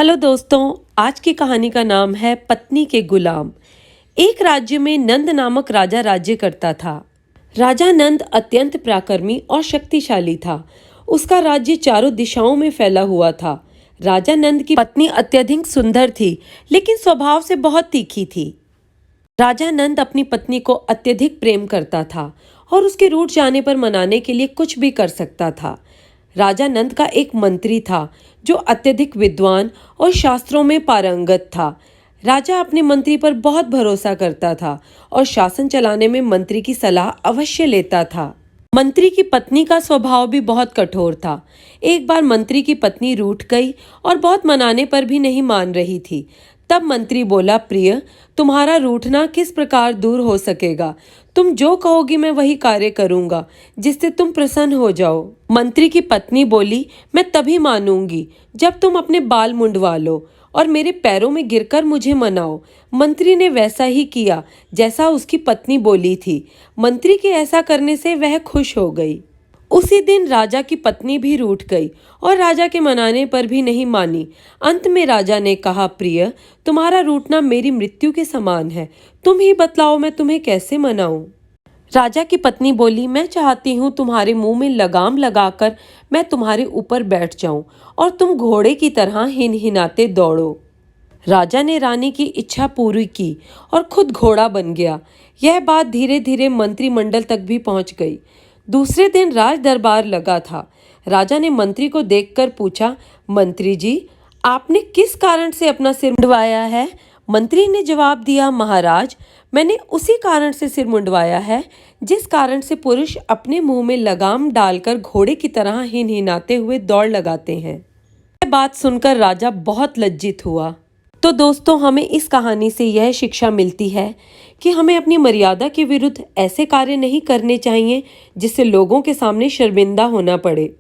Hello दोस्तों, आज की कहानी का नाम है पत्नी के गुलाम। एक राज्य में नंद नामक राजा राज्य करता था। राजा नंद अत्यंत पराक्रमी और शक्तिशाली था। उसका राज्य चारों दिशाओं में फैला हुआ था। राजा नंद की पत्नी अत्यधिक सुंदर थी, लेकिन स्वभाव से बहुत तीखी थी। राजा नंद अपनी पत्नी को अत्यधिक प्रेम करता था और उसके रूठ जाने पर मनाने के लिए कुछ भी कर सकता था। राजा नंद का एक मंत्री था जो अत्यधिक विद्वान और शास्त्रों में पारंगत था। राजा अपने मंत्री पर बहुत भरोसा करता था और शासन चलाने में मंत्री की सलाह अवश्य लेता था। मंत्री की पत्नी का स्वभाव भी बहुत कठोर था। एक बार मंत्री की पत्नी रूठ गई और बहुत मनाने पर भी नहीं मान रही थी। तब मंत्री बोला, प्रिय, तुम्हारा रूठना किस प्रकार दूर हो सकेगा? तुम जो कहोगी मैं वही कार्य करूंगा जिससे तुम प्रसन्न हो जाओ। मंत्री की पत्नी बोली, मैं तभी मानूंगी जब तुम अपने बाल मुंडवा लो और मेरे पैरों में गिरकर मुझे मनाओ। मंत्री ने वैसा ही किया जैसा उसकी पत्नी बोली थी। मंत्री के ऐसा करने से वह खुश हो गई। उसी दिन राजा की पत्नी भी रूठ गई और राजा के मनाने पर भी नहीं मानी। अंत में राजा ने कहा, प्रिय, तुम्हारा रूठना मेरी मृत्यु के समान है। तुम ही बतलाओ मैं तुम्हें कैसे मनाऊं? राजा की पत्नी बोली, मैं चाहती हूँ तुम्हारे मुंह में लगाम लगाकर मैं तुम्हारे ऊपर बैठ जाऊं और तुम घोड़े की तरह हिनहिनाते दौड़ो। राजा ने रानी की इच्छा पूरी की और खुद घोड़ा बन गया। यह बात धीरे धीरे मंत्रिमंडल तक भी पहुंच गई। दूसरे दिन राज दरबार लगा था। राजा ने मंत्री को देखकर पूछा, मंत्री जी, आपने किस कारण से अपना सिर मुंडवाया है? मंत्री ने जवाब दिया, महाराज, मैंने उसी कारण से सिर मुंडवाया है जिस कारण से पुरुष अपने मुंह में लगाम डालकर घोड़े की तरह हिनहिनाते हुए दौड़ लगाते हैं। यह बात सुनकर राजा बहुत लज्जित हुआ। तो दोस्तों, हमें इस कहानी से यह शिक्षा मिलती है कि हमें अपनी मर्यादा के विरुद्ध ऐसे कार्य नहीं करने चाहिए जिससे लोगों के सामने शर्मिंदा होना पड़े।